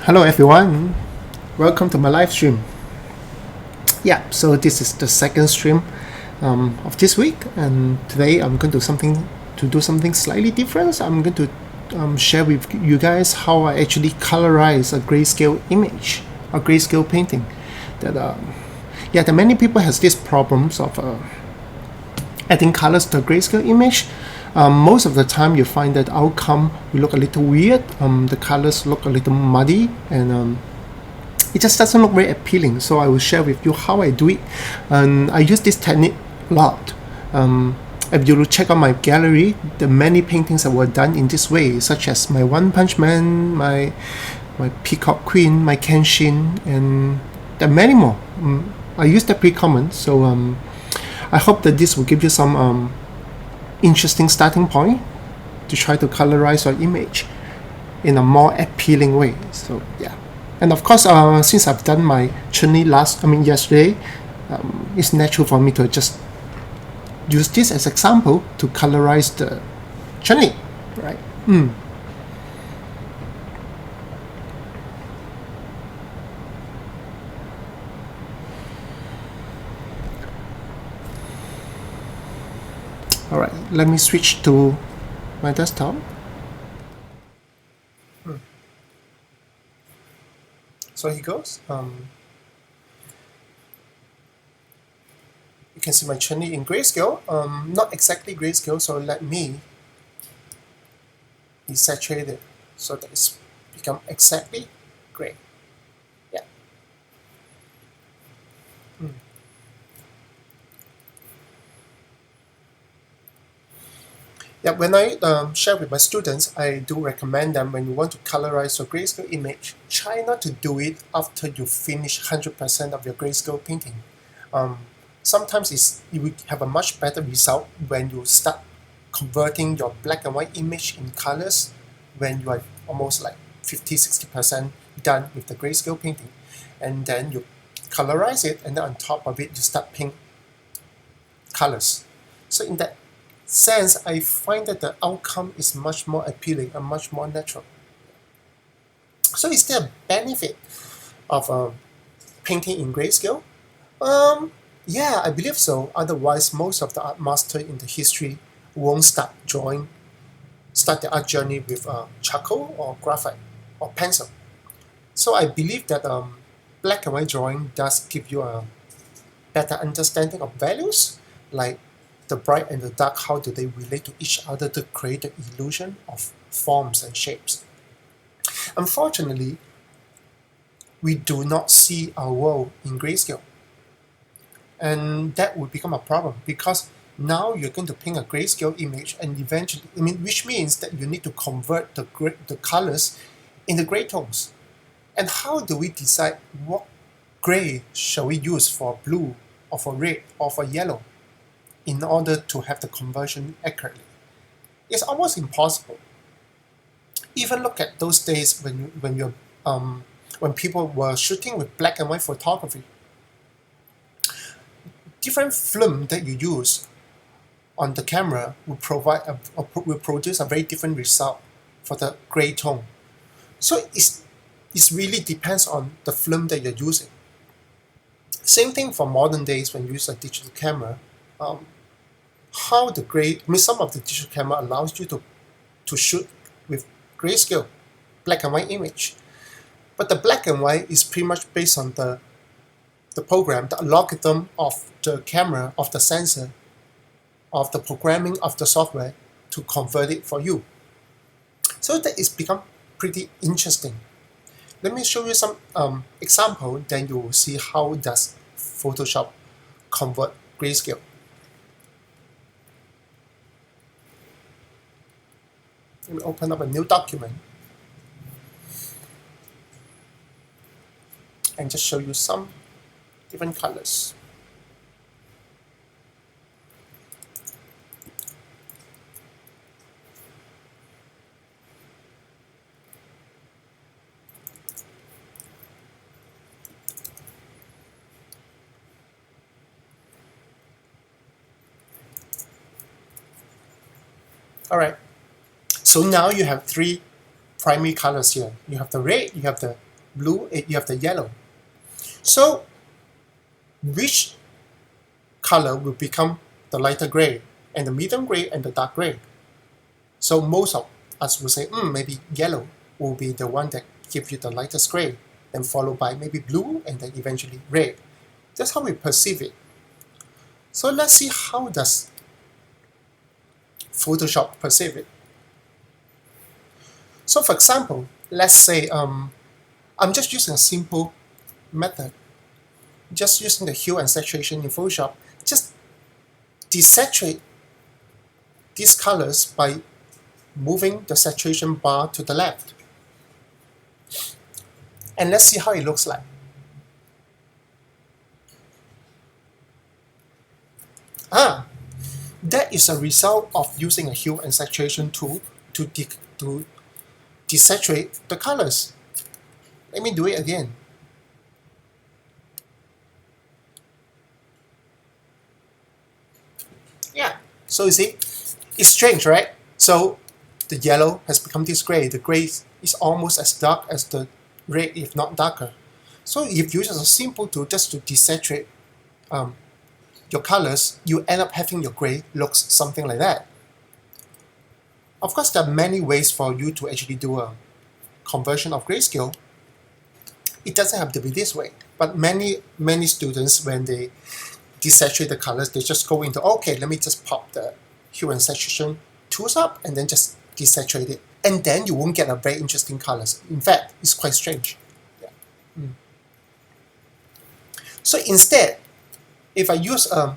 Hello everyone, welcome to my live stream. Yeah, so this is the second stream of this week, and today I'm going to do something slightly different. I'm going to share with you guys how I actually colorize a grayscale image, a grayscale painting. That many people has these problems of adding colors to a grayscale image. Most of the time you find that outcome will look a little weird, the colors look a little muddy, and it just doesn't look very appealing. So I will share with you how I do it, and I use this technique a lot. If you check out my gallery, the many paintings that were done in this way, such as my One Punch Man, my Peacock Queen, my Kenshin, and there are many more. I use that pretty common, so I hope that this will give you some interesting starting point to try to colorize your image in a more appealing way. So yeah, and of course, since I've done my chutney yesterday, it's natural for me to just use this as example to colorize the chutney, right? All right, let me switch to my desktop. So here goes. You can see my chutney in grayscale. Not exactly grayscale, so let me desaturate it so that it's become exactly gray. Yeah. Yeah, when I share with my students, I do recommend them when you want to colorize your grayscale image, try not to do it after you finish 100% of your grayscale painting. Sometimes you will have a much better result when you start converting your black and white image in colors when you are almost like 50-60% done with the grayscale painting, and then you colorize it, and then on top of it you start painting colors. So in that sense, I find that the outcome is much more appealing and much more natural. So is there a benefit of painting in grayscale? Yeah, I believe so. Otherwise, most of the art master in the history won't start the art journey with charcoal or graphite or pencil. So I believe that black and white drawing does give you a better understanding of values, like the bright and the dark, how do they relate to each other to create the illusion of forms and shapes. Unfortunately, we do not see our world in grayscale. And that will become a problem because now you're going to paint a grayscale image, and eventually, which means that you need to convert the colors into gray tones. And how do we decide what gray shall we use for blue or for red or for yellow in order to have the conversion accurately? It's almost impossible. Even look at those days when people were shooting with black and white photography. Different film that you use on the camera will produce a very different result for the gray tone. So it really depends on the film that you're using. Same thing for modern days when you use a digital camera. Some of the digital camera allows you to shoot with grayscale, black and white image. But the black and white is pretty much based on the program, the algorithm of the camera, of the sensor, of the programming of the software to convert it for you. So that is become pretty interesting. Let me show you some example, then you will see how does Photoshop convert grayscale. Let me open up a new document and just show you some different colors. All right. So now you have three primary colors here. You have the red, you have the blue, you have the yellow. So which color will become the lighter gray, and the medium gray, and the dark gray? So most of us will say, maybe yellow will be the one that gives you the lightest gray, then followed by maybe blue, and then eventually red. That's how we perceive it. So let's see how does Photoshop perceive it. So for example, let's say I'm just using a simple method, just using the hue and saturation in Photoshop, just desaturate these colors by moving the saturation bar to the left. And let's see how it looks like. That is a result of using a hue and saturation tool to desaturate the colors. Let me do it again. Yeah, so you see, it's strange, right? So the yellow has become this gray. The gray is almost as dark as the red, if not darker. So if you use a simple tool just to desaturate your colors, you end up having your gray looks something like that. Of course, there are many ways for you to actually do a conversion of grayscale. It doesn't have to be this way, but many students, when they desaturate the colors, they just go into, okay, let me just pop the hue and saturation tools up and then just desaturate it, and then you won't get a very interesting colors. In fact, it's quite strange. Yeah. So instead, if I use an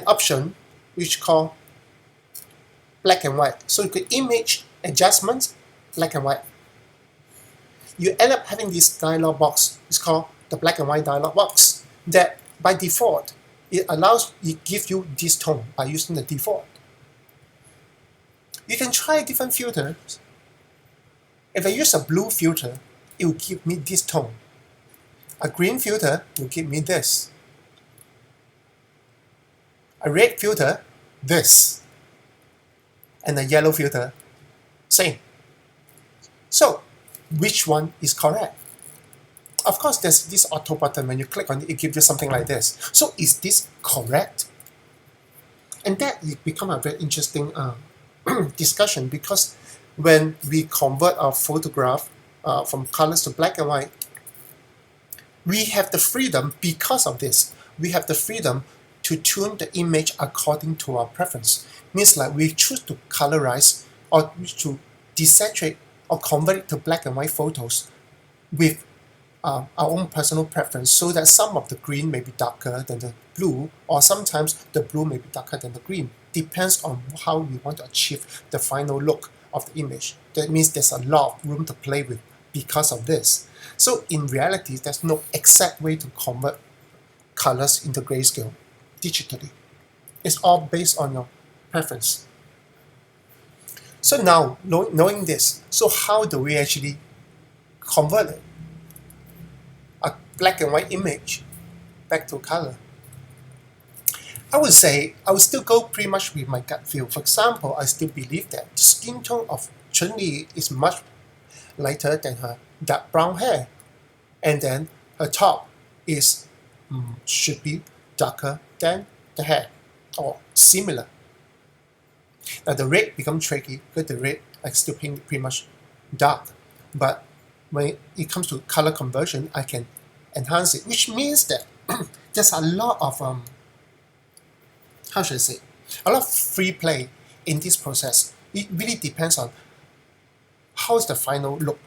option which called black and white, so you could image adjustments black and white, you end up having this dialog box. It's called the black and white dialog box, that by default it gives you this tone by using the default. You can try different filters. If I use a blue filter, it will give me this tone. A green filter will give me this. A red filter, this. And a yellow filter, same. So, which one is correct? Of course, there's this auto button. When you click on it, it gives you something like this. So, is this correct? And that will become a very interesting discussion, because when we convert our photograph from colors to black and white, we have the freedom, because of this, we have the freedom to tune the image according to our preference. Means like we choose to colorize or to desaturate or convert it to black and white photos with our own personal preference, so that some of the green may be darker than the blue, or sometimes the blue may be darker than the green. Depends on how we want to achieve the final look of the image. That means there's a lot of room to play with because of this. So in reality, there's no exact way to convert colors into grayscale digitally. It's all based on your preference. So now, knowing this, so how do we actually convert it? A black and white image back to color? I would say I would still go pretty much with my gut feel. For example, I still believe that the skin tone of Chun-Li is much lighter than her dark brown hair, and then her top is should be darker than the hair, or similar. Now the red becomes tricky because the red I still paint pretty much dark, but when it comes to color conversion, I can enhance it, which means that there's a lot of how should I say, a lot of free play in this process. It really depends on how's the final look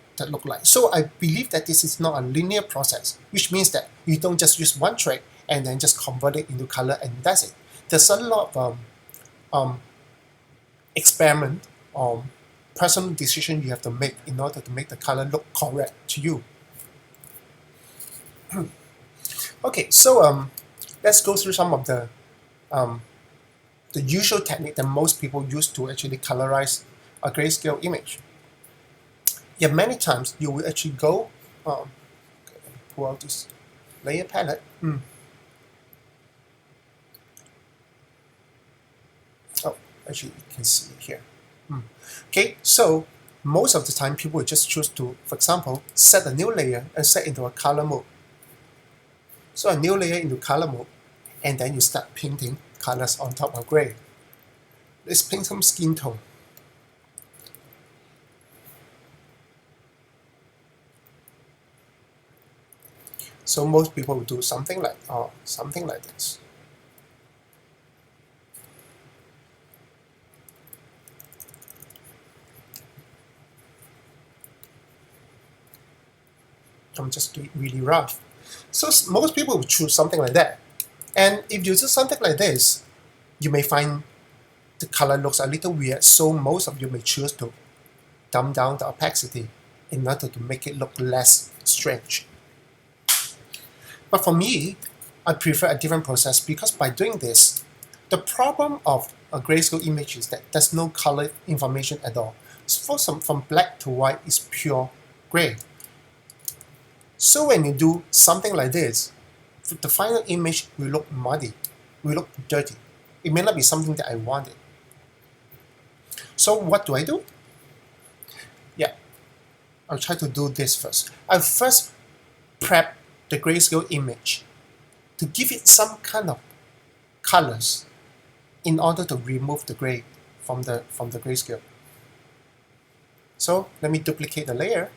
like. So I believe that this is not a linear process, which means that you don't just use one trick and then just convert it into color and that's it. There's a lot of experiment or personal decision you have to make in order to make the color look correct to you. Okay, so let's go through some of the usual technique that most people use to actually colorize a grayscale image. Yeah, many times you will actually go pull out this layer palette. Oh, actually you can see it here. Okay, so most of the time people will just choose to, for example, set a new layer and set into a color mode. So a new layer into color mode, and then you start painting colors on top of gray. Let's paint some skin tone. So most people will do something like this. I'm just doing really rough. So most people will choose something like that. And if you do something like this, you may find the color looks a little weird, so most of you may choose to dumb down the opacity in order to make it look less strange. But for me, I prefer a different process because by doing this, the problem of a grayscale image is that there's no color information at all. So from black to white is pure gray. So when you do something like this, the final image will look muddy, will look dirty. It may not be something that I wanted. So what do I do? Yeah, I'll try to do this first. I'll first prep the grayscale image to give it some kind of colors in order to remove the gray from the grayscale. So let me duplicate the layer,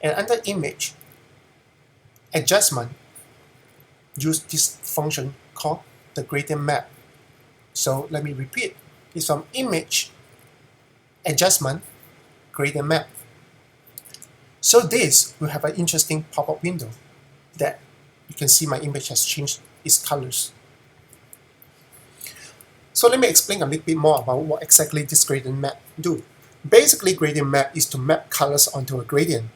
and under image adjustment, use this function called the gradient map. So let me repeat. It's from image adjustment gradient map. So this will have an interesting pop-up window that you can see my image has changed its colors. So let me explain a little bit more about what exactly this gradient map do. Basically, gradient map is to map colors onto a gradient.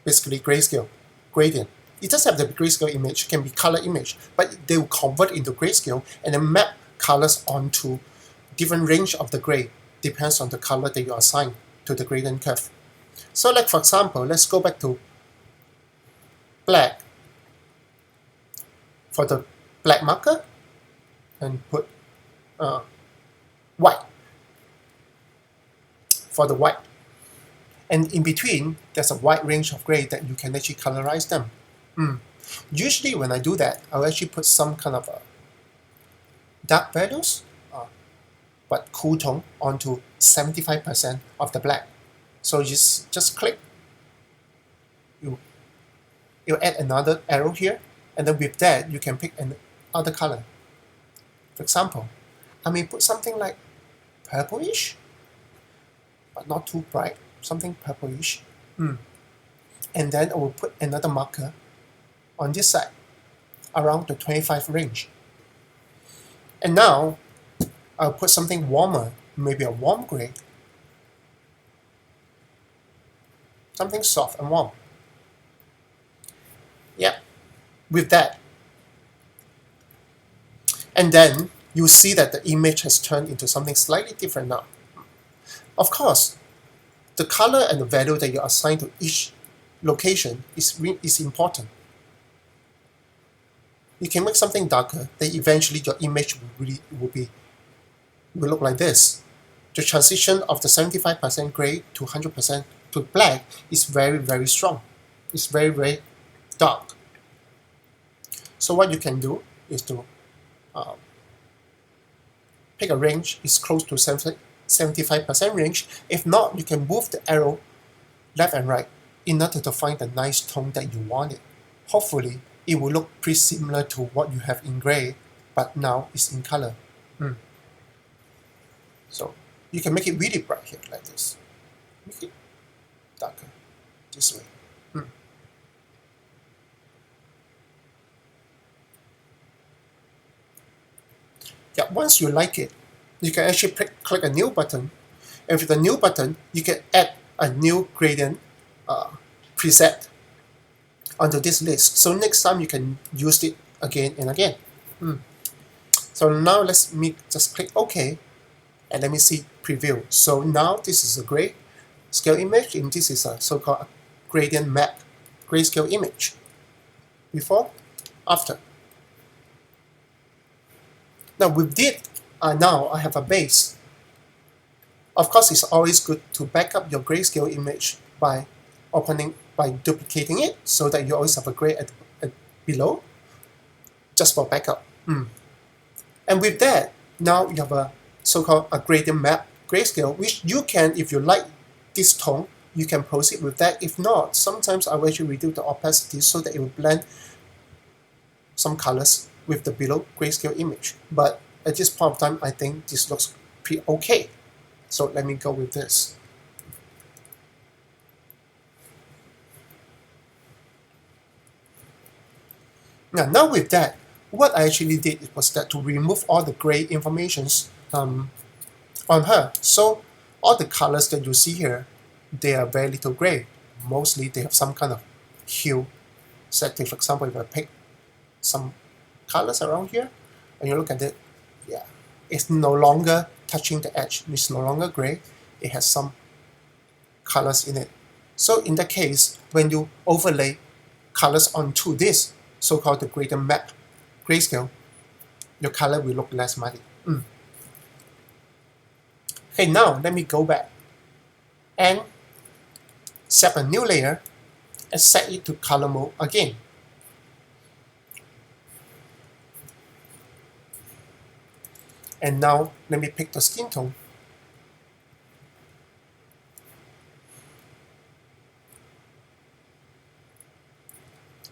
Basically, grayscale gradient. It doesn't have the grayscale image, it can be color image, but they will convert into grayscale and then map colors onto different range of the gray, depends on the color that you assign to the gradient curve. So like for example, let's go back to black. For the black marker, and put white for the white. And in between, there's a wide range of gray that you can actually colorize them. Usually when I do that, I'll actually put some kind of dark values, but cool tone onto 75% of the black. So just click. You add another arrow here, and then with that, you can pick another color. For example, I may put something like purplish, but not too bright, something purplish. And then I will put another marker on this side, around the 25 range. And now, I'll put something warmer, maybe a warm gray, something soft and warm. Yeah, with that. And then you see that the image has turned into something slightly different now. Of course, the color and the value that you assign to each location is important. You can make something darker, then eventually your image will look like this. The transition of the 75% gray to 100% to black is very, very strong. It's very, very dark. So what you can do is to pick a range is close to 75% range. If not, you can move the arrow left and right in order to find the nice tone that you wanted. Hopefully, it will look pretty similar to what you have in gray, but now it's in color. So you can make it really bright here, like this. Make it darker, this way. Yeah, once you like it, you can actually click a new button. And with the new button, you can add a new gradient preset onto this list. So next time you can use it again and again. So now let me just click OK, and let me see preview. So now this is a gray scale image, and this is a so-called gradient map grayscale image. Before, after. Now with it, now I have a base. Of course, it's always good to back up your grayscale image by duplicating it so that you always have a gray at below, just for backup. And with that, now you have a so-called a gradient map grayscale, which you can, if you like this tone, you can proceed with that. If not, sometimes I will actually reduce the opacity so that it will blend some colors with the below grayscale image. But at this point of time, I think this looks pretty okay. So let me go with this. Now with that, what I actually did was that to remove all the gray informations on her. So all the colors that you see here, they are very little gray. Mostly they have some kind of hue setting. For example, if I pick some colors around here and you look at it, yeah, it's no longer touching the edge. It's no longer gray. It has some colors in it. So in that case, when you overlay colors onto this so-called the gradient map grayscale, your color will look less muddy. Okay, now let me go back and set a new layer and set it to color mode again. And now let me pick the skin tone.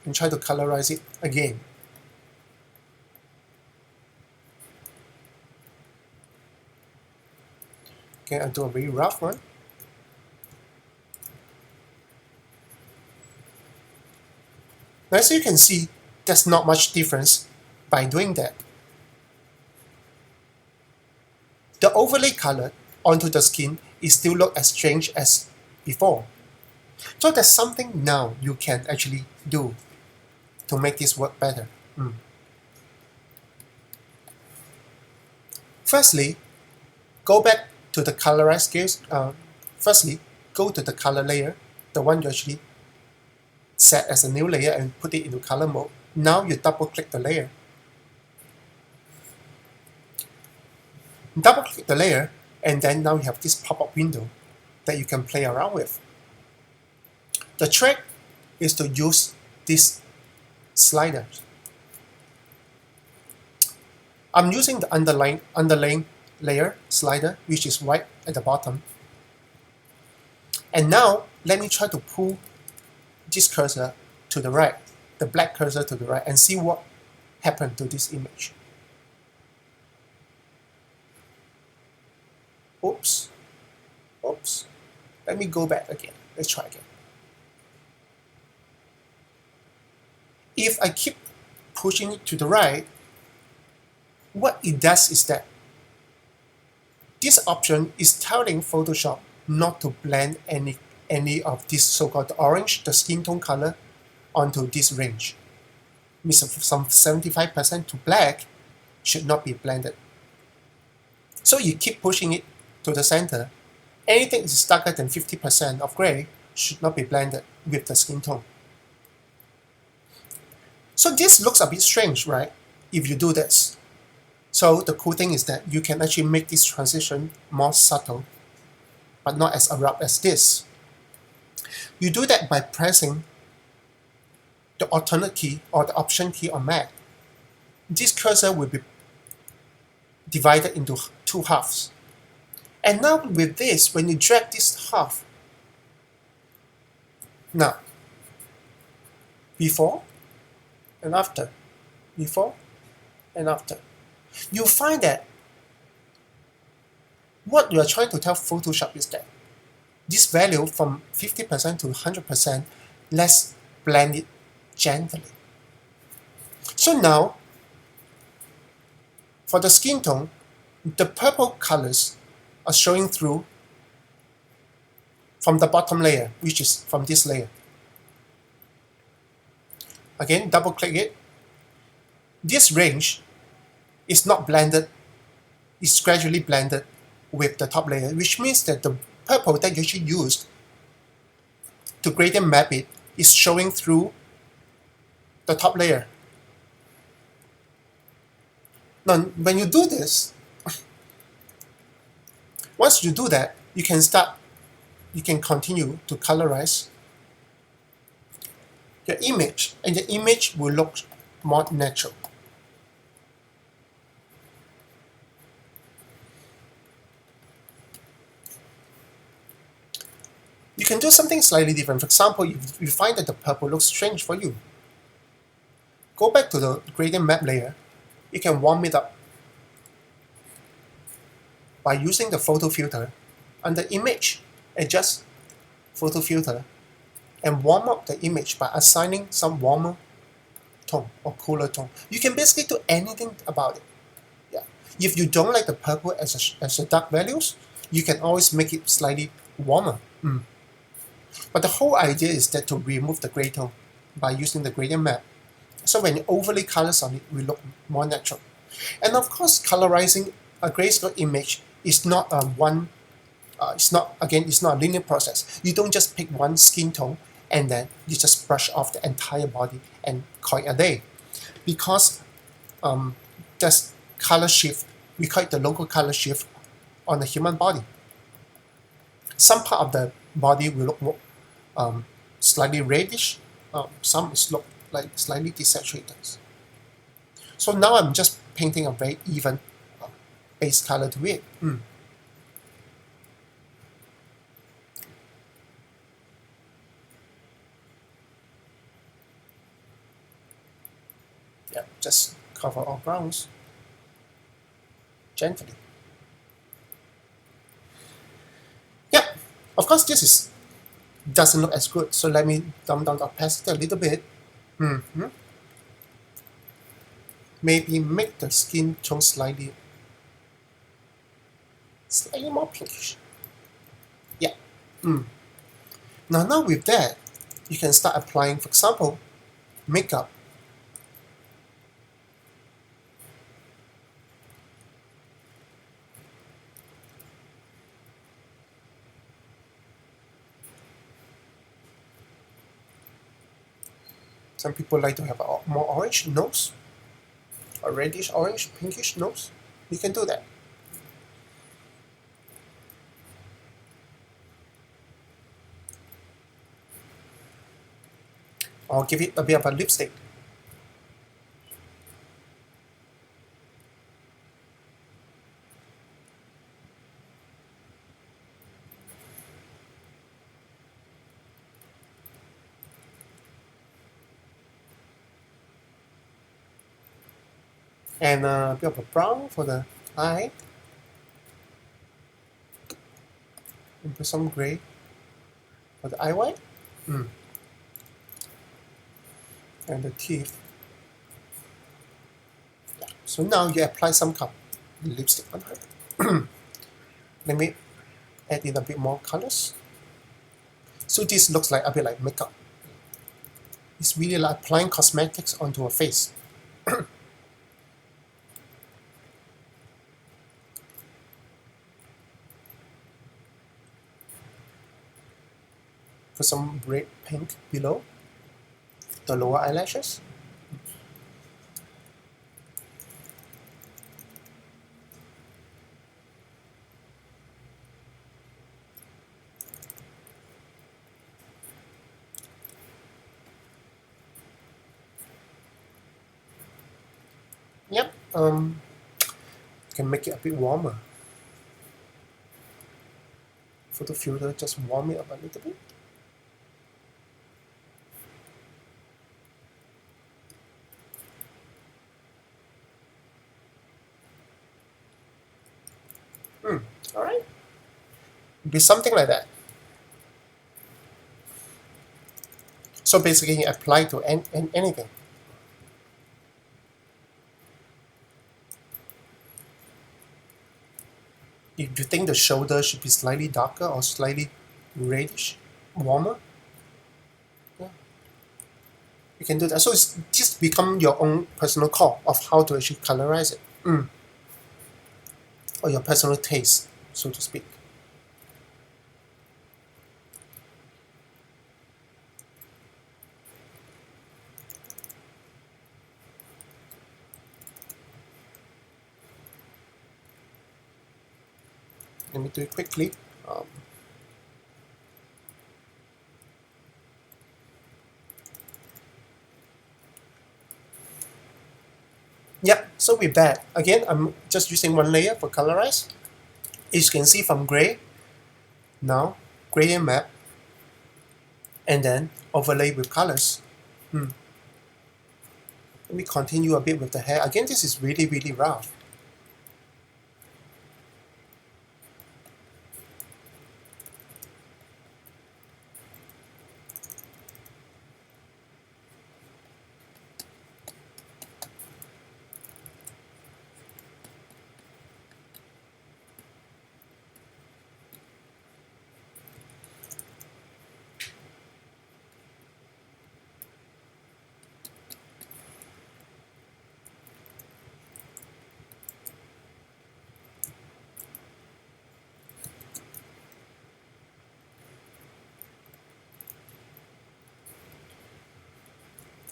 And try to colorize it again. Okay, I'll do a very rough one. Now, as you can see, there's not much difference by doing that. The overlay color onto the skin is still look as strange as before. So there's something now you can actually do to make this work better. Firstly, go back to the Colorize scales. Firstly, go to the color layer, the one you actually set as a new layer and put it into color mode. Now you double click the layer. Double click the layer, and then now you have this pop-up window that you can play around with. The trick is to use this slider. I'm using the underlaying layer slider, which is right at the bottom. And now let me try to pull this cursor to the right, the black cursor to the right, and see what happened to this image. Oops. Let me go back again. Let's try again. If I keep pushing it to the right, what it does is that this option is telling Photoshop not to blend any of this so-called orange, the skin tone color, onto this range. Means some 75% to black should not be blended. So you keep pushing it to the center. Anything that is darker than 50% of gray should not be blended with the skin tone. So this looks a bit strange, right? If you do this. So the cool thing is that you can actually make this transition more subtle, but not as abrupt as this. You do that by pressing the alternate key or the option key on Mac. This cursor will be divided into two halves. And now with this, when you drag this half, now, before and after, before and after, you find that what you are trying to tell Photoshop is that this value from 50% to 100%, let's blend it gently. So now, for the skin tone, the purple colors are showing through from the bottom layer, which is from this layer. Again, double click it. This range is not blended, it's gradually blended with the top layer, which means that the purple that you actually used to gradient map it is showing through the top layer. Now, when you do this, Once you do that, you can continue to colorize your image, and the image will look more natural. You can do something slightly different. For example, if you find that the purple looks strange for you, go back to the gradient map layer. You can warm it up by using the photo filter. Under image, adjust photo filter and warm up the image by assigning some warmer tone or cooler tone. You can basically do anything about it. Yeah. If you don't like the purple as a dark values, you can always make it slightly warmer. But the whole idea is that to remove the gray tone by using the gradient map. So when you overlay colors on it, it will look more natural. And of course, colorizing a grayscale image is not it's not a linear process. You don't just pick one skin tone and then you just brush off the entire body and call it a day. Because there's color shift, we call it the local color shift on the human body. Some part of the body will look more, slightly reddish, some is look like slightly desaturated. So now I'm just painting a very even base color to it. Yeah, just cover all grounds gently. Yeah, of course this doesn't look as good, so let me dumb down the opacity a little bit. Maybe make the skin tone slightly more pinkish. Yeah. Now with that, you can start applying, for example, makeup. Some people like to have a more orange nose, a reddish orange, pinkish nose. You can do that. Or give it a bit of a lipstick. And a bit of a brown for the eye. And put some gray for the eye white. And the teeth. Yeah. So now you apply some lipstick on her. Let me add in a bit more colors. So this looks like a bit like makeup. It's really like applying cosmetics onto a face. Put some red pink below the lower eyelashes. Yep, you can make it a bit warmer. For the filter, just warm it up a little bit. Alright. Be something like that. So basically, you apply to anything. If you think the shoulder should be slightly darker or slightly reddish, warmer, yeah, you can do that. So it's just become your own personal call of how to actually colorize it, or your personal taste, so to speak. Let me do it quickly. Yeah, so we're back. Again, I'm just using one layer for Colorize. As you can see from gray, now gradient map, and then overlay with colors. Let me continue a bit with the hair. Again, this is really, really rough.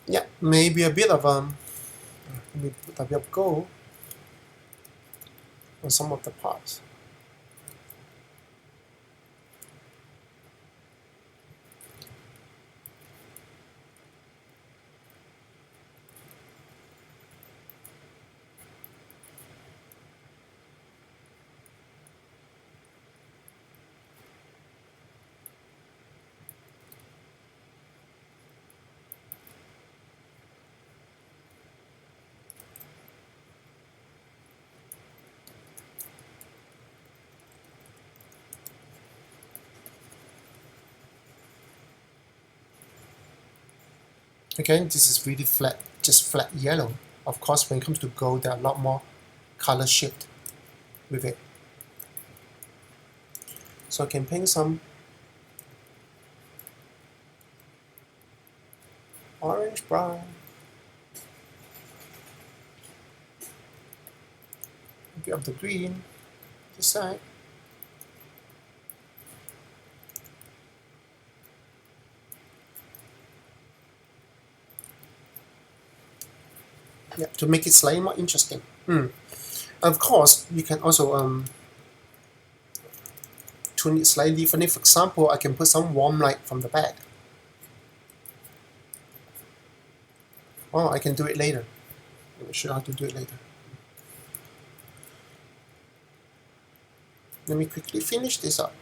Yeah, maybe a bit of maybe put a bit of gold on some of the parts. Again, this is really flat, just flat yellow. Of course, when it comes to gold, there are a lot more color shift with it. So I can paint some orange brown, a bit of the green, this side. Yeah, to make it slightly more interesting. Of course, you can also tune it slightly differently. For example, I can put some warm light from the back. Oh, I can do it later. Let me show you how to do it later. Let me quickly finish this up.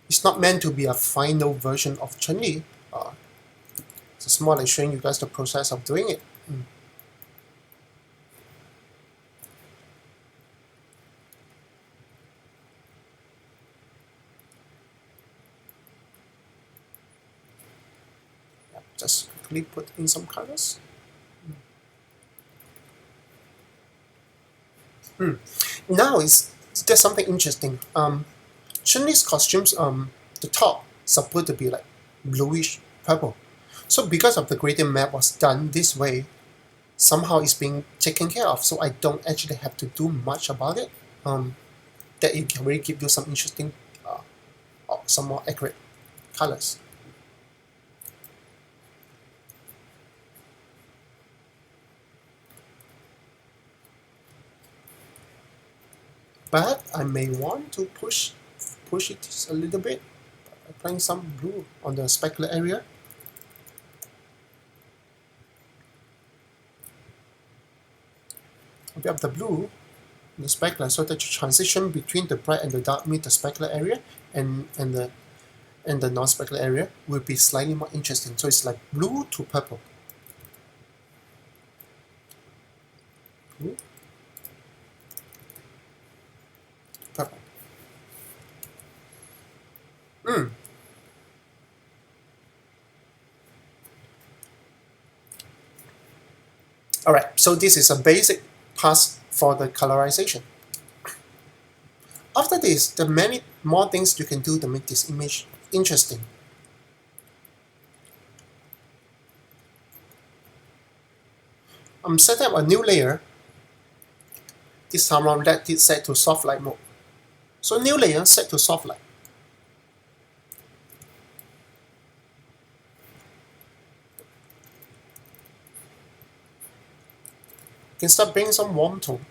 It's not meant to be a final version of Chun-Li. It's just more like showing you guys the process of doing it. Just quickly put in some colors. Now there's something interesting. Chun-Li's costumes, the top supposed to be like bluish purple. So because of the gradient map was done this way, somehow it's being taken care of. So I don't actually have to do much about it. That it can really give you some interesting, some more accurate colors. But I may want to push it just a little bit, applying some blue on the specular area. A bit of the blue in the specular, so that you transition between the bright and the dark meet the specular area and the non-specular area will be slightly more interesting. So it's like blue to purple. Blue, purple. Alright, so this is a basic pass for the colorization. After this, there are many more things you can do to make this image interesting. I'm setting up a new layer. This time around, let it set to soft light mode. So new layer set to soft light. You can start bringing some warm tone.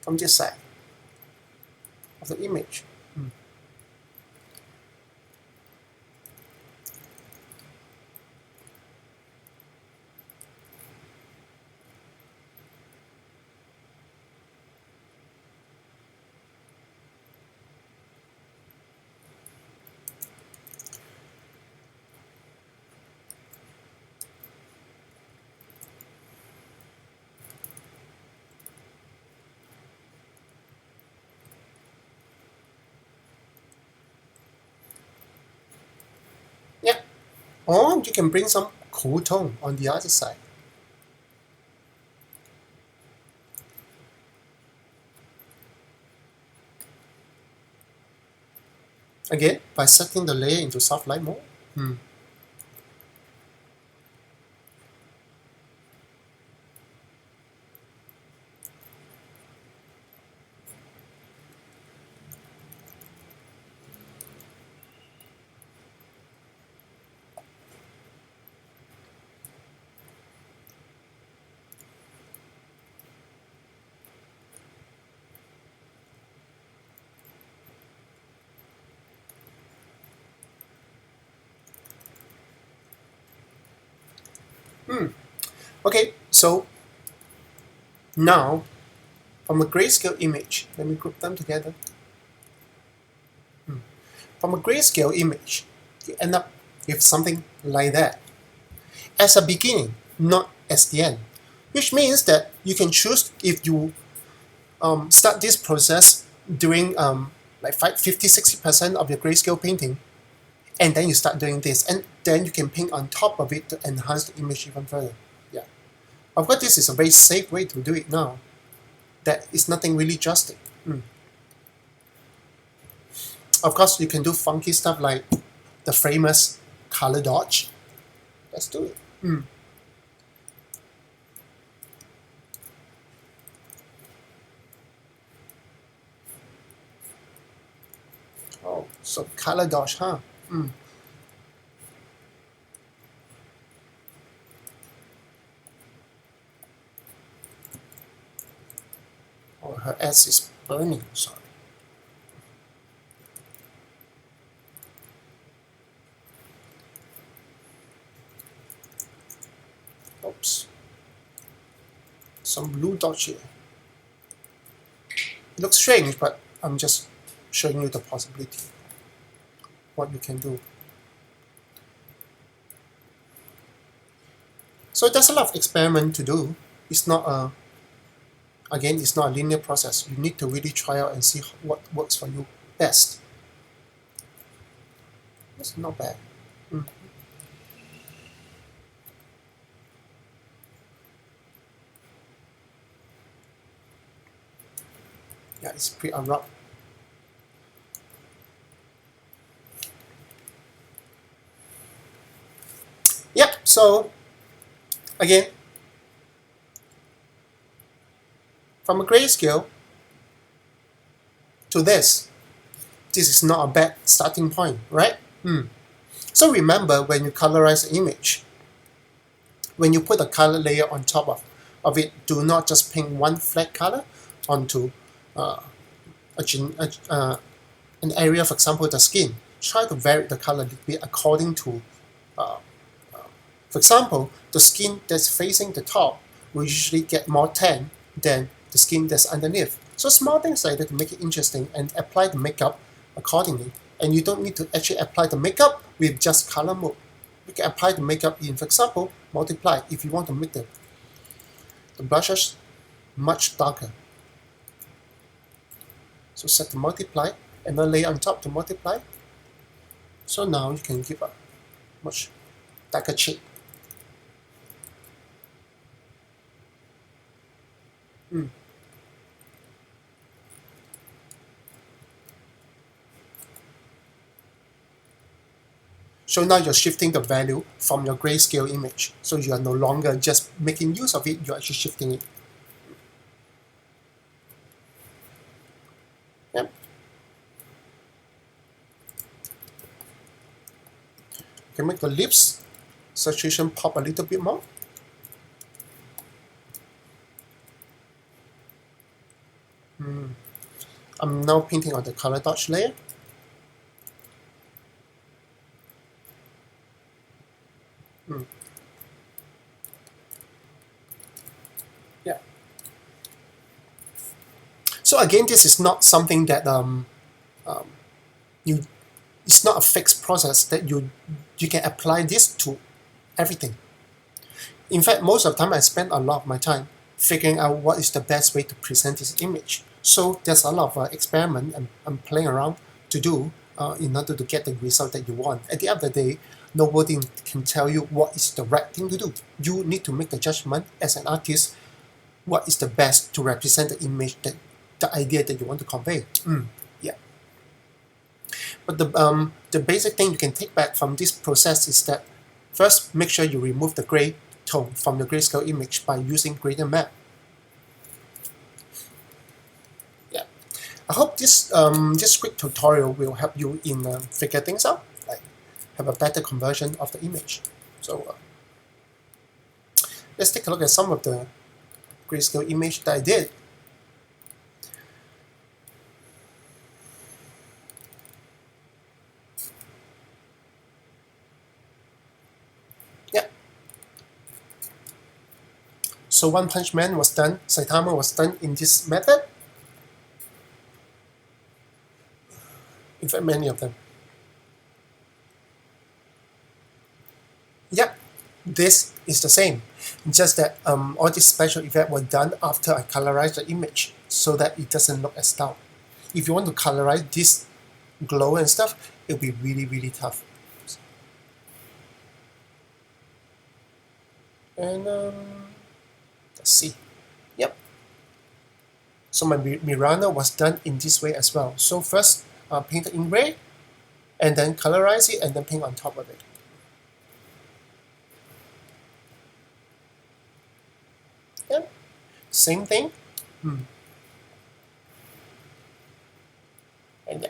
from this side of the image. Yeah, or you can bring some cool tone on the other side. Again, by setting the layer into soft light mode. Okay, so now from a grayscale image, let me group them together. From a grayscale image, you end up with something like that as a beginning, not as the end, which means that you can choose if you start this process during like 50-60% of your grayscale painting, and then you start doing this, and then you can paint on top of it to enhance the image even further. Yeah, of course, this is a very safe way to do it now. That is nothing really drastic. Of course, you can do funky stuff like the famous color dodge. Let's do it. Oh, so color dodge, huh? Oh, her ass is burning, sorry. Oops. Some blue dodge here. It looks strange, but I'm just showing you the possibility. What you can do. So there's a lot of experiment to do. It's not a, again, it's not a linear process. You need to really try out and see what works for you best. It's not bad. Yeah, it's pretty abrupt. Yep, so again, from a grayscale to this is not a bad starting point, right? So remember, when you colorize an image, when you put a color layer on top of it, do not just paint one flat color onto an area, for example, the skin. Try to vary the color a little bit according to, for example, the skin that's facing the top will usually get more tan than the skin that's underneath. So small things like that to make it interesting, and apply the makeup accordingly. And you don't need to actually apply the makeup with just color mode. You can apply the makeup in, for example, multiply if you want to make the blushes much darker. So set the multiply, and then layer on top to multiply. So now you can give a much darker shade. So now you're shifting the value from your grayscale image. So you are no longer just making use of it, you're actually shifting it. Yep. You can make the lips saturation pop a little bit more. I'm now painting on the color dodge layer. Yeah. So again, this is not something that you. It's not a fixed process that you can apply this to everything. In fact, most of the time I spend a lot of my time figuring out what is the best way to present this image. So there's a lot of experiment and playing around to do in order to get the result that you want. At the end of the day, nobody can tell you what is the right thing to do. You need to make the judgment as an artist, what is the best to represent the image, that the idea that you want to convey. Yeah. But the basic thing you can take back from this process is that first, make sure you remove the gray tone from the grayscale image by using gradient map. Yeah, I hope this this quick tutorial will help you in figure things out, like have a better conversion of the image. So let's take a look at some of the grayscale image that I did. So One Punch Man was done, Saitama was done in this method. In fact, many of them. Yep, this is the same. Just that all these special effects were done after I colorized the image so that it doesn't look as dull. If you want to colorize this glow and stuff, it'll be really, really tough. And let's see. Yep. So my Mirana was done in this way as well. So first paint it in gray, and then colorize it, and then paint on top of it. Yep. Same thing. And yeah.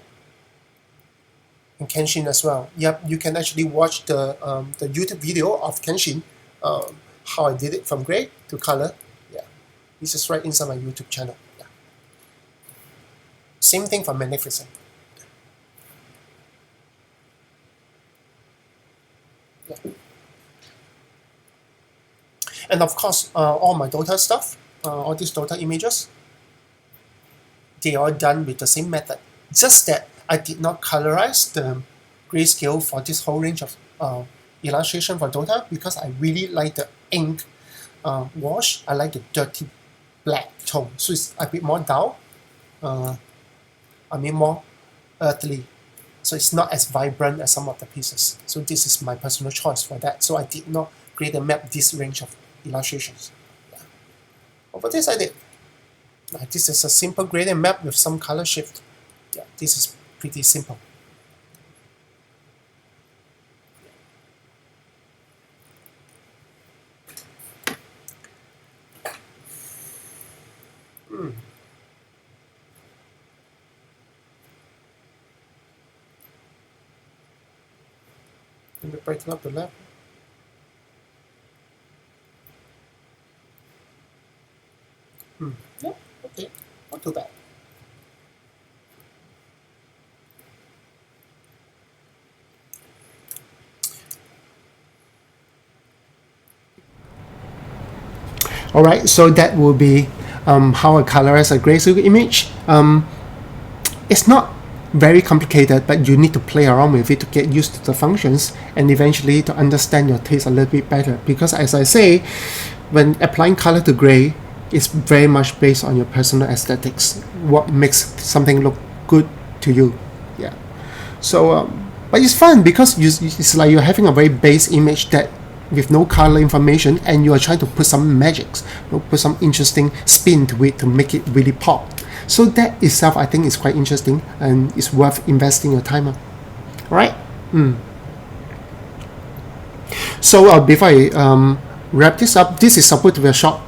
And Kenshin as well. Yep, you can actually watch the YouTube video of Kenshin, how I did it from gray to color. Yeah, this is right inside my YouTube channel. Yeah. Same thing for Magnificent. Yeah. And of course, all my Dota stuff, all these Dota images, they are done with the same method. Just that I did not colorize the grayscale for this whole range of illustration for Dota because I really like the ink wash. I like the dirty black tone, so it's a bit more dull. I mean more earthly, so it's not as vibrant as some of the pieces. So this is my personal choice for that. So I did not create and map this range of illustrations. Yeah. Over this I did. This is a simple gradient map with some color shift. Yeah, this is pretty simple. Let me brighten up the left. Yeah, okay, not too bad. Alright, so that will be how I colorize a grayscale image. It's not very complicated, but you need to play around with it to get used to the functions and eventually to understand your taste a little bit better. Because as I say, when applying color to gray, it's very much based on your personal aesthetics. What makes something look good to you. Yeah. So, but it's fun because it's like you're having a very base image that with no color information, and you are trying to put some magics, put some interesting spin to it to make it really pop. So that itself, I think, is quite interesting and it's worth investing your time on. All right. So before I wrap this up, this is supposed to be a short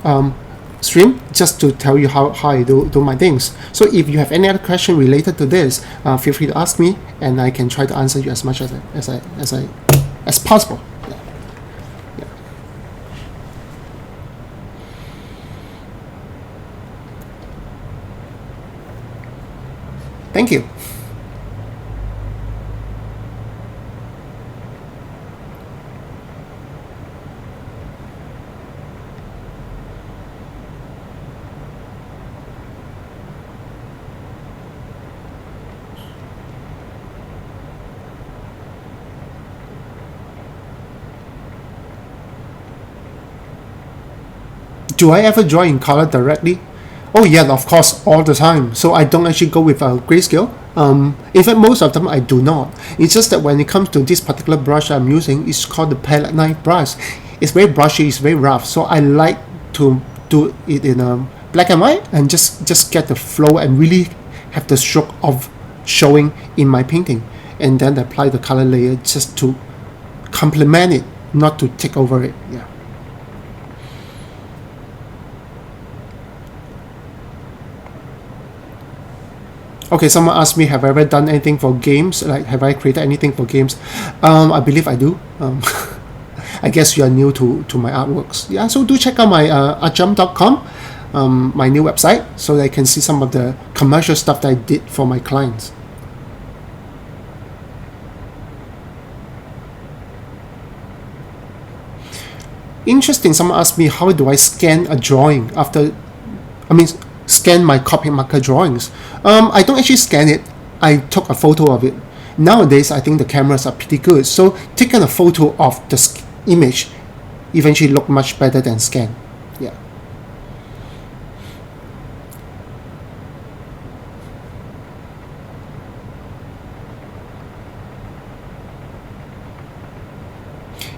stream just to tell you how I do my things. So if you have any other question related to this, feel free to ask me, and I can try to answer you as much as possible. Thank you. Do I ever draw in color directly? Oh yeah, of course, all the time. So I don't actually go with a grayscale. In fact, most of them I do not. It's just that when it comes to this particular brush I'm using, it's called the palette knife brush. It's very brushy, it's very rough. So I like to do it in black and white and just get the flow and really have the stroke of showing in my painting, and then apply the color layer just to complement it, not to take over it. Yeah. Okay, someone asked me, have I ever done anything for games? Like, have I created anything for games? I believe I do. I guess you are new to my artworks. Yeah, so do check out my artjump.com, my new website, so that you can see some of the commercial stuff that I did for my clients. Interesting, someone asked me, how do I scan a drawing scan my Copic marker drawings? I don't actually scan it. I took a photo of it. Nowadays, I think the cameras are pretty good, so taking a photo of the image eventually look much better than scan. Yeah.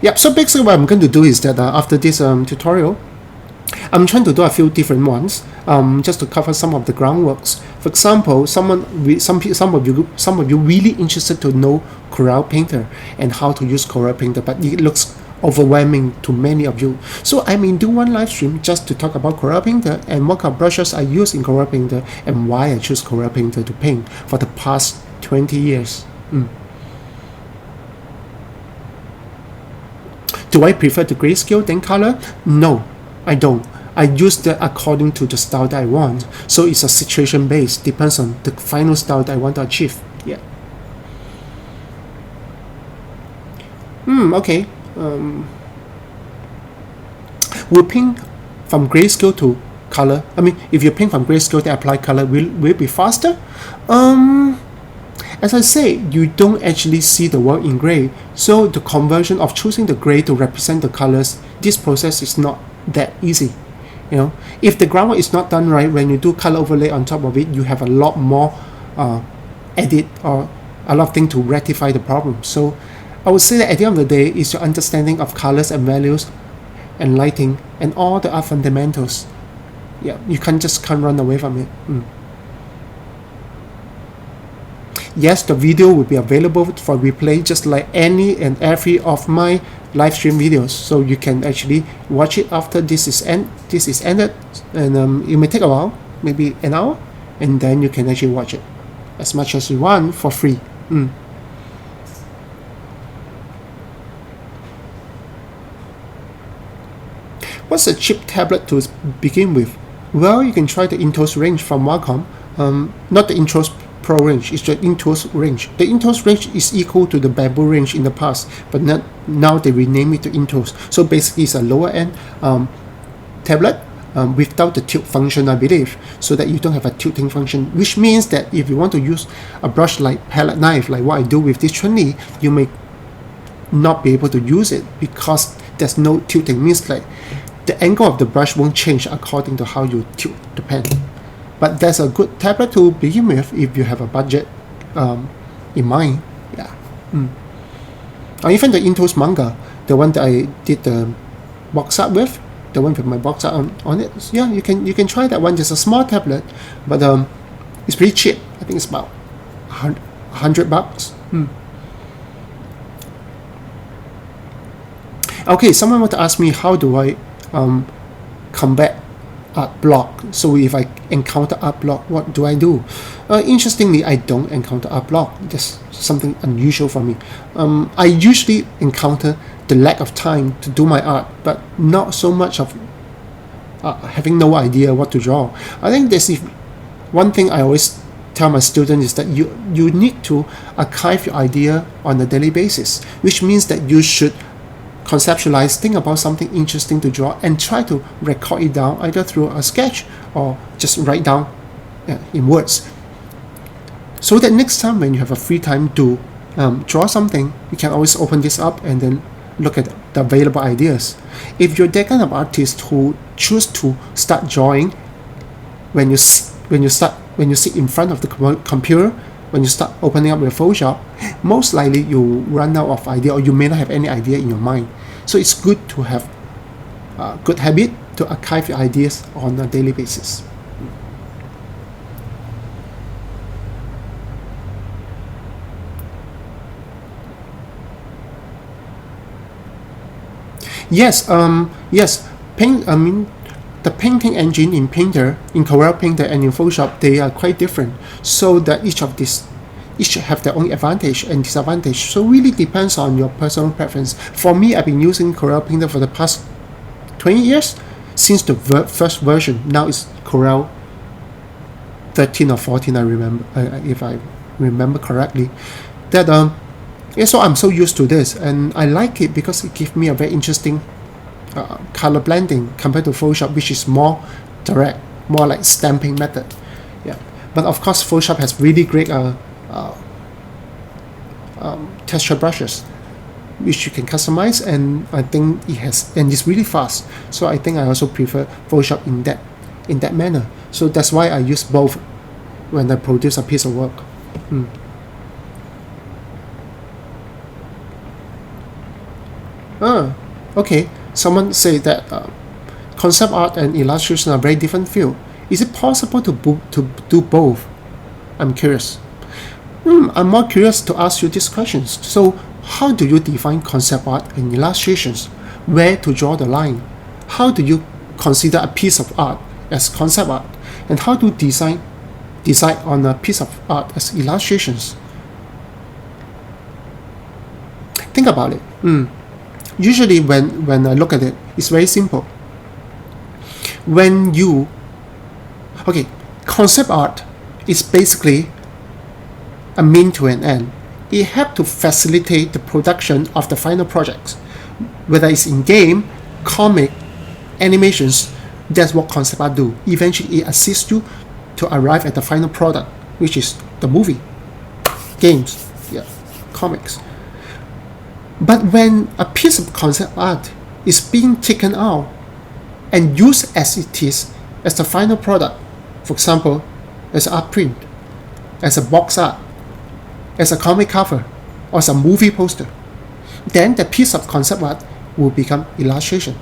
Yep, so basically what I'm going to do is that after this tutorial, I'm trying to do a few different ones, just to cover some of the groundworks. For example, some of you really interested to know Corel Painter and how to use Corel Painter, but it looks overwhelming to many of you. So I may do one live stream just to talk about Corel Painter and what kind of brushes I use in Corel Painter and why I choose Corel Painter to paint for the past 20 years. Do I prefer the grayscale than color? No, I don't. I use that according to the style that I want. So it's a situation based, depends on the final style that I want to achieve. Yeah. Okay. Will paint from grayscale to color? If you paint from grayscale then apply color, will it be faster? As I say, you don't actually see the work in gray. So the conversion of choosing the gray to represent the colors, this process is not that easy. If the groundwork is not done right, when you do color overlay on top of it, you have a lot more edit or a lot of things to rectify the problem. So I would say that at the end of the day, it's your understanding of colors and values and lighting and all the other fundamentals. Yeah, you can't run away from it. Yes, the video will be available for replay just like any and every of my live stream videos, so you can actually watch it after this is ended, and it may take a while, maybe an hour, and then you can actually watch it as much as you want for free. What's a cheap tablet to begin with? Well, you can try the Intuos range from Wacom. Not the Intuos Pro range, it's the Intuos range. The Intuos range is equal to the Bamboo range in the past, but now they rename it to Intuos. So basically it's a lower end tablet without the tilt function, I believe, so that you don't have a tilting function, which means that if you want to use a brush like palette knife, like what I do with this Chun-Li, you may not be able to use it because there's no tilting. Means like the angle of the brush won't change according to how you tilt the pen. But that's a good tablet to begin with if you have a budget in mind. Yeah. Or even the Intuos manga, the one that I did the box art with, the one with my box art on it. So yeah, you can try that one. Just a small tablet, but it's pretty cheap. I think it's about $100. Okay, someone want to ask me how do I combat art block. So if I encounter art block, what do I do? Interestingly, I don't encounter art block. That's something unusual for me. I usually encounter the lack of time to do my art, but not so much of having no idea what to draw. I think there's one thing I always tell my students is that you need to archive your idea on a daily basis, which means that you should conceptualize, think about something interesting to draw, and try to record it down either through a sketch or just write down in words. So that next time when you have a free time to draw something, you can always open this up and then look at the available ideas. If you're that kind of artist who choose to start drawing when you sit in front of the computer, when you start opening up your Photoshop, most likely you run out of idea, or you may not have any idea in your mind. So it's good to have a good habit to archive your ideas on a daily basis. Yes, the painting engine in Painter, in Corel Painter and in Photoshop, they are quite different. So that each have their own advantage and disadvantage. So really depends on your personal preference. For me, I've been using Corel Painter for the past 20 years, since the first version. Now it's Corel 13 or 14, I remember, if I remember correctly. So I'm so used to this, and I like it because it gives me a very interesting color blending compared to Photoshop, which is more direct, more like stamping method. Yeah, but of course Photoshop has really great texture brushes, which you can customize, and I think it's really fast. So I think I also prefer Photoshop in that manner. So that's why I use both when I produce a piece of work. Okay. Someone said that concept art and illustration are very different fields. Is it possible to do both? I'm curious. I'm more curious to ask you these questions. So, how do you define concept art and illustrations? Where to draw the line? How do you consider a piece of art as concept art? And how to decide on a piece of art as illustrations? Think about it. Usually when I look at it, it's very simple. Concept art is basically a mean to an end. It helps to facilitate the production of the final projects. Whether it's in game, comic, animations, that's what concept art do. Eventually it assists you to arrive at the final product, which is the movie, games, comics. But when a piece of concept art is being taken out and used as it is as the final product, for example, as an art print, as a box art, as a comic cover, or as a movie poster, then the piece of concept art will become illustration.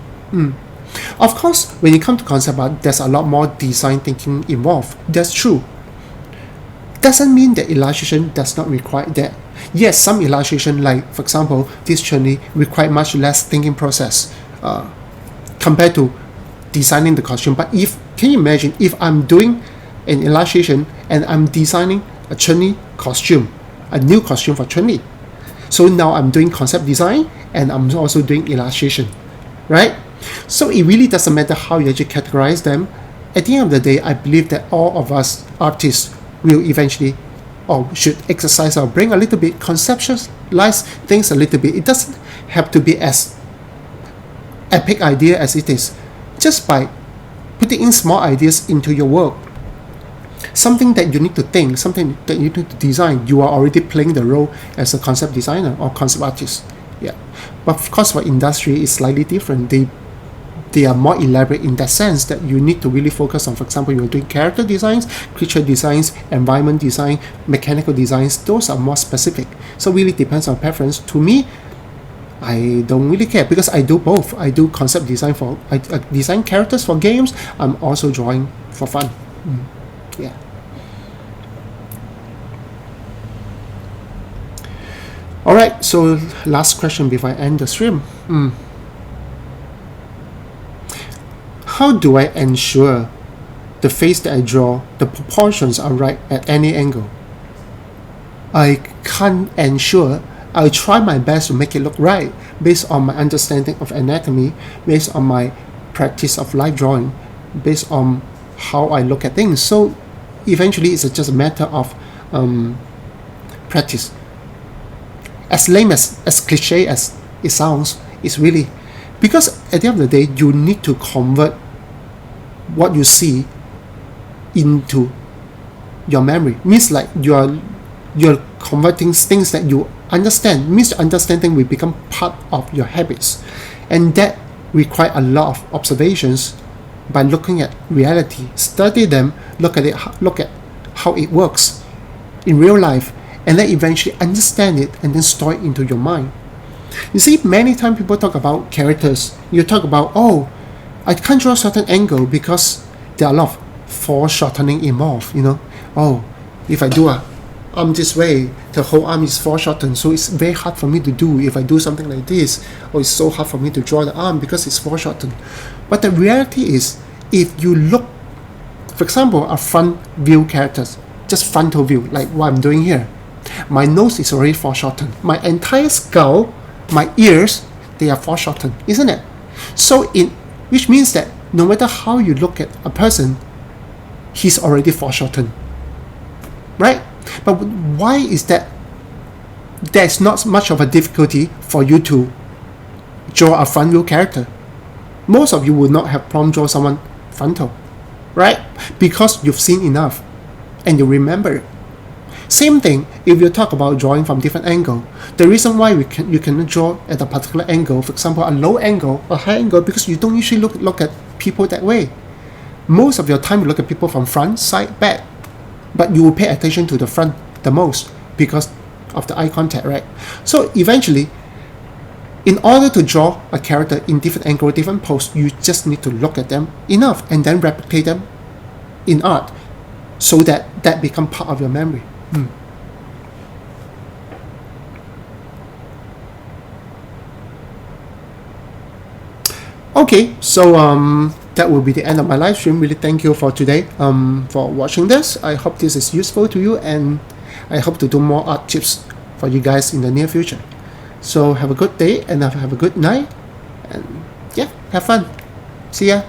Of course, when it comes to concept art, there's a lot more design thinking involved. That's true. Doesn't mean that illustration does not require that. Yes, some illustration, like for example this journey, require much less thinking process compared to designing the costume. But can you imagine if I'm doing an illustration and I'm designing a Chun-Li costume, a new costume for Chun-Li? So now I'm doing concept design and I'm also doing illustration, right? So it really doesn't matter how you actually categorize them. At the end of the day, I believe that all of us artists will eventually, or should exercise our brain a little bit, conceptualize things a little bit. It doesn't have to be as epic idea as it is. Just by putting in small ideas into your work, something that you need to think, something that you need to design, you are already playing the role as a concept designer or concept artist. Yeah, but of course for industry it's slightly different. They are more elaborate in that sense that you need to really focus on. For example, you're doing character designs, creature designs, environment design, mechanical designs. Those are more specific. So really depends on preference. To me, I don't really care because I do both. I do concept design I design characters for games. I'm also drawing for fun. Yeah. Alright, so last question before I end the stream. How do I ensure the face that I draw, the proportions are right at any angle? I can't ensure. I'll try my best to make it look right based on my understanding of anatomy, based on my practice of light drawing, based on how I look at things. So eventually it's just a matter of practice. As lame as cliche as it sounds, it's really, because at the end of the day, you need to convert what you see into your memory. Means like you're converting things that you understand. Means understanding will become part of your habits, and that require a lot of observations by looking at reality, study them, look at how it works in real life, and then eventually understand it and then store it into your mind. You see, many times people talk about characters. You talk about, oh, I can't draw a certain angle because there are a lot of foreshortening involved, Oh, if I do a arm this way, the whole arm is foreshortened, so it's very hard for me to do if I do something like this, or it's so hard for me to draw the arm because it's foreshortened. But the reality is, if you look, for example, a front view characters, just frontal view, like what I'm doing here, my nose is already foreshortened. My entire skull, my ears, they are foreshortened, isn't it? So which means that no matter how you look at a person, he's already foreshortened, right? But why is that? There's not much of a difficulty for you to draw a front view character. Most of you would not have problem draw someone frontal, right? Because you've seen enough and you remember it. Same thing if you talk about drawing from different angle. The reason why you cannot draw at a particular angle, for example, a low angle, a high angle, because you don't usually look at people that way. Most of your time you look at people from front, side, back, but you will pay attention to the front the most because of the eye contact, right? So eventually, in order to draw a character in different angle, different pose, you just need to look at them enough and then replicate them in art so that become part of your memory. Okay, so that will be the end of my live stream. Really thank you for today for watching this. I hope this is useful to you, and I hope to do more art tips for you guys in the near future. So have a good day and have a good night, and yeah, have fun. See ya.